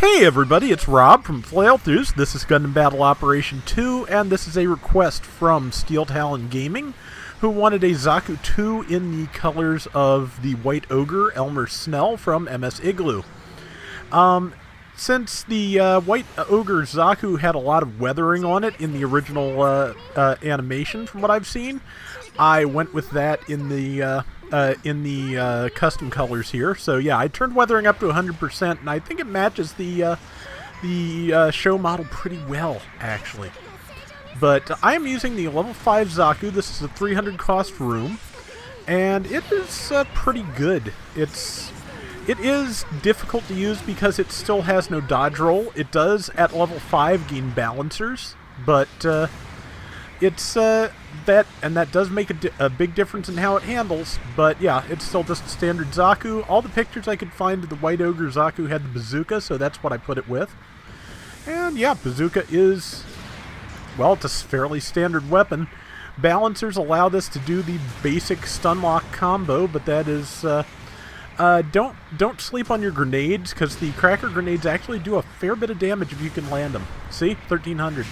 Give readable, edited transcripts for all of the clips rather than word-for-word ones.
Hey everybody, it's Rob from Flailthroughs. This is Gundam Battle Operation 2, and this is a request from Steel Talon Gaming, who wanted a Zaku 2 in the colors of the White Ogre, Elmer Snell from MS-06J. Since the White Ogre Zaku had a lot of weathering on it in the original animation, from what I've seen, I went with that in the custom colors here. So yeah, I turned weathering up to 100%, and I think it matches the show model pretty well, actually. But I am using the level 5 Zaku. This is a 300 cost room, and it is pretty good. It is difficult to use because it still has no dodge roll. It does at level 5 gain balancers, but it's that does make a big difference in how it handles. But yeah, it's still just a standard Zaku. All the pictures I could find of the White Ogre Zaku had the bazooka, so that's what I put it with. And yeah, bazooka is, well, it's a fairly standard weapon. Balancers allow this to do the basic stun lock combo, but that is don't sleep on your grenades, because the cracker grenades actually do a fair bit of damage if you can land them. See, 1300.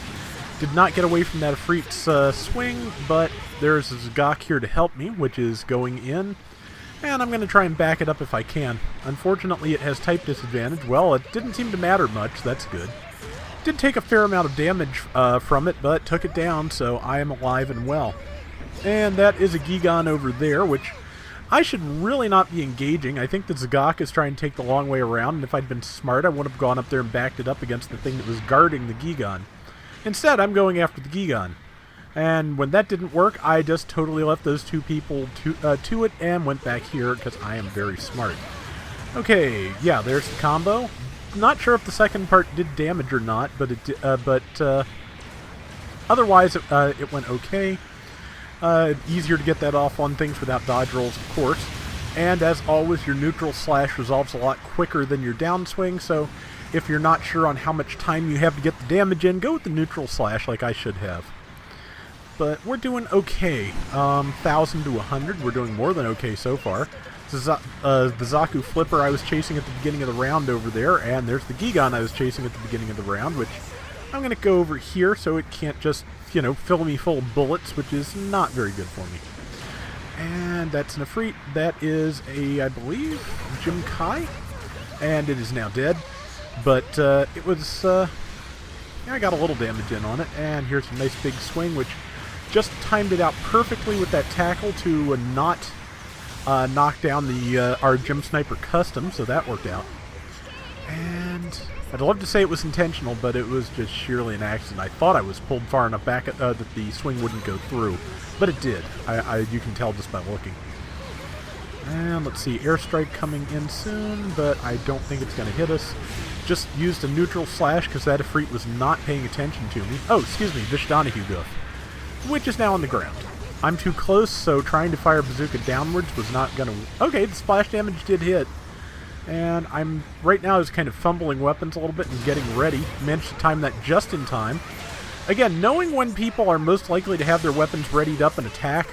Did not get away from that Ifrit's swing, but there's a Zaku here to help me, which is going in. And I'm going to try and back it up if I can. Unfortunately, it has type disadvantage. Well, it didn't seem to matter much. That's good. Did take a fair amount of damage from it, but took it down, so I am alive and well. And that is a Gigan over there, which I should really not be engaging. I think the Zaku is trying to take the long way around, and if I'd been smart, I would have gone up there and backed it up against the thing that was guarding the Gigan. Instead, I'm going after the Gigan. And when that didn't work, I just totally left those two people to it and went back here because I am very smart. Okay, yeah, there's the combo. Not sure if the second part did damage or not, but otherwise it went okay. Easier to get that off on things without dodge rolls, of course. And as always, your neutral slash resolves a lot quicker than your downswing, so if you're not sure on how much time you have to get the damage in, go with the neutral slash like I should have. But we're doing okay. 1,000 to 100. We're doing more than okay so far. This is the Zaku flipper I was chasing at the beginning of the round over there, and there's the Gigan I was chasing at the beginning of the round, which I'm going to go over here so it can't just, you know, fill me full of bullets, which is not very good for me. And that's an Ifrit. That is a, I believe, Jim Kai, and it is now dead. But it was, yeah, I got a little damage in on it, and here's a nice big swing, which just timed it out perfectly with that tackle to not knock down the our Gem Sniper Custom, so that worked out. And I'd love to say it was intentional, but it was just sheerly an accident. I thought I was pulled far enough back that the swing wouldn't go through, but it did. You can tell just by looking. And let's see, airstrike coming in soon, but I don't think it's going to hit us. Just used a neutral slash because that Ifrit was not paying attention to me. Oh, excuse me, Vish Donahue Goof, which is now on the ground. I'm too close, so trying to fire bazooka downwards was not going to... Okay, the splash damage did hit. And I'm right now is kind of fumbling weapons a little bit and getting ready. Managed to time that just in time. Again, knowing when people are most likely to have their weapons readied up and attack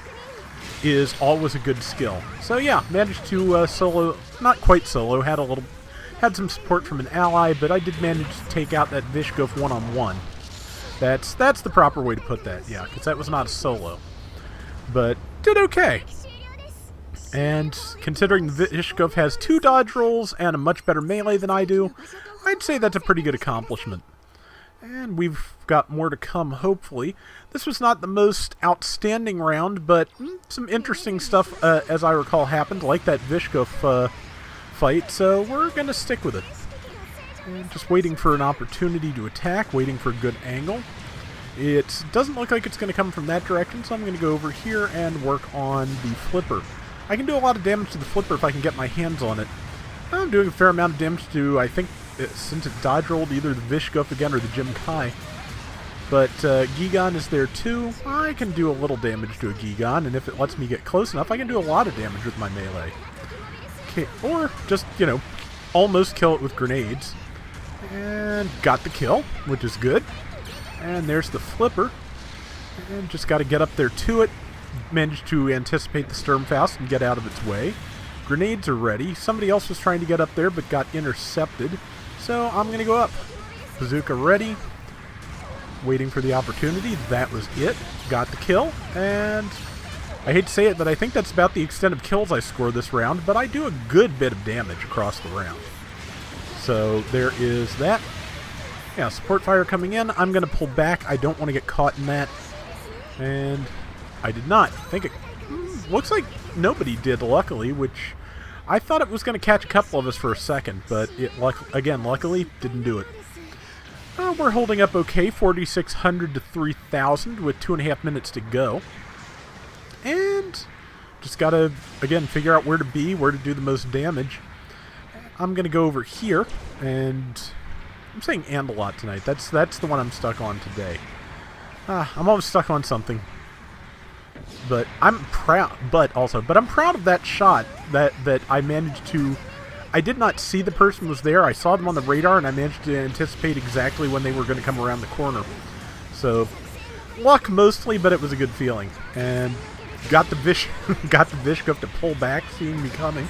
is always a good skill. So yeah, managed to solo, not quite solo, had some support from an ally, but I did manage to take out that Vishgoof one-on-one. That's the proper way to put that, yeah, because that was not a solo. But did okay. And considering the Vishgoof has 2 dodge rolls and a much better melee than I do, I'd say that's a pretty good accomplishment. And we've got more to come, hopefully. This was not the most outstanding round, but some interesting stuff, as I recall, happened, like that Vishgoof fight, so we're going to stick with it. And just waiting for an opportunity to attack, waiting for a good angle. It doesn't look like it's going to come from that direction, so I'm going to go over here and work on the flipper. I can do a lot of damage to the flipper if I can get my hands on it. I'm doing a fair amount of damage to, I think, since it dodge rolled, either the Vishgoof again or the Jim Kai. But Gigan is there too. I can do a little damage to a Gigan, and if it lets me get close enough, I can do a lot of damage with my melee. Okay, or just, you know, almost kill it with grenades. And got the kill, which is good. And there's the flipper. And just got to get up there to it. Managed to anticipate the Sturmfaust and get out of its way. Grenades are ready. Somebody else was trying to get up there but got intercepted. So I'm going to go up. Bazooka ready. Waiting for the opportunity. That was it. Got the kill. And I hate to say it, but I think that's about the extent of kills I score this round. But I do a good bit of damage across the round. So there is that. Yeah, support fire coming in. I'm going to pull back. I don't want to get caught in that. And I did not. I think it looks like nobody did, luckily, which I thought it was going to catch a couple of us for a second, but it, luckily, didn't do it. We're holding up okay, 4,600 to 3,000 with 2.5 minutes to go. And just got to, again, figure out where to be, where to do the most damage. I'm going to go over here, and I'm saying "and" a lot tonight. That's the one I'm stuck on today. I'm always stuck on something. But I'm proud. But I'm proud of that shot that I managed to. I did not see the person was there. I saw them on the radar, and I managed to anticipate exactly when they were going to come around the corner. So luck mostly, but it was a good feeling. And got the Vishgov to pull back, seeing me coming.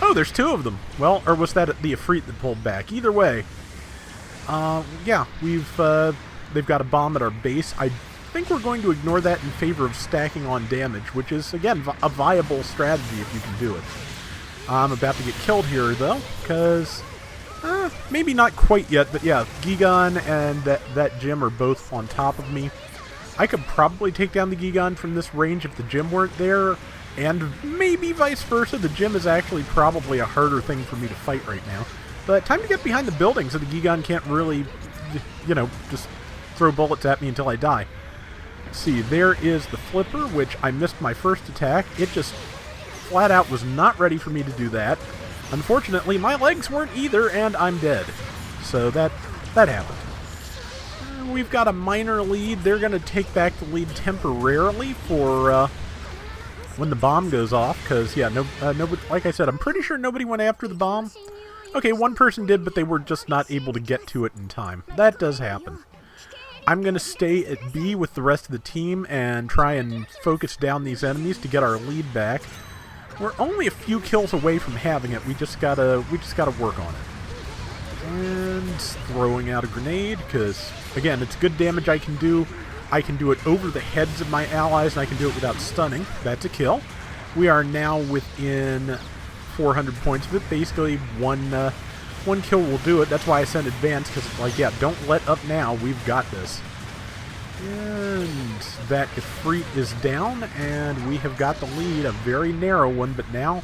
Oh, there's two of them. Well, or was that the Ifrit that pulled back? Either way. Yeah, they've got a bomb at our base. I think we're going to ignore that in favor of stacking on damage, which is, again, a viable strategy if you can do it. I'm about to get killed here, though, because maybe not quite yet, but yeah, Gigan and that Gym are both on top of me. I could probably take down the Gigan from this range if the Gym weren't there, and maybe vice versa. The Gym is actually probably a harder thing for me to fight right now. But time to get behind the building so the Gigan can't really, just throw bullets at me until I die. Let's see, there is the Flipper, which I missed my first attack. It just flat out was not ready for me to do that. Unfortunately, my legs weren't either, and I'm dead. So that happened. We've got a minor lead. They're going to take back the lead temporarily for when the bomb goes off, because, yeah, nobody, like I said, I'm pretty sure nobody went after the bomb. Okay, one person did, but they were just not able to get to it in time. That does happen. I'm going to stay at B with the rest of the team and try and focus down these enemies to get our lead back. We're only a few kills away from having it. We just gotta work on it. And throwing out a grenade, because, again, it's good damage I can do. I can do it over the heads of my allies, and I can do it without stunning. That's a kill. We are now within 400 points of it. Basically, one kill will do it. That's why I sent advance, because it's like, yeah, don't let up now. We've got this. And that Ifrit is down, and we have got the lead, a very narrow one, but now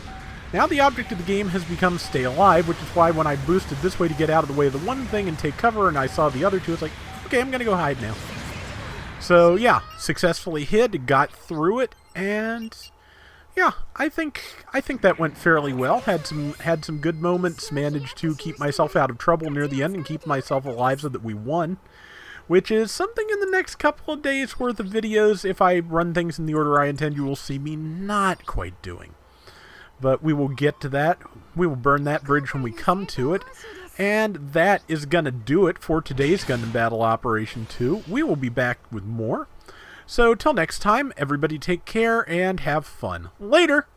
the object of the game has become stay alive, which is why when I boosted this way to get out of the way of the one thing and take cover, and I saw the other two, it's like, okay, I'm going to go hide now. So, yeah, successfully hid, got through it, and yeah, I think that went fairly well. Had some good moments, managed to keep myself out of trouble near the end and keep myself alive so that we won. Which is something in the next couple of days worth of videos, if I run things in the order I intend, you will see me not quite doing. But we will get to that. We will burn that bridge when we come to it. And that is going to do it for today's Gundam Battle Operation 2. We will be back with more. So, till next time, everybody take care and have fun. Later!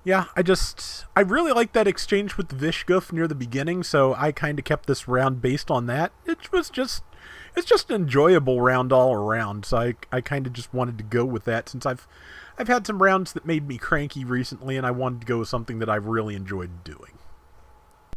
Yeah, I really like that exchange with the Vishgov near the beginning, so I kind of kept this round based on that. It's just an enjoyable round all around, so I kind of just wanted to go with that, since I've had some rounds that made me cranky recently, and I wanted to go with something that I've really enjoyed doing.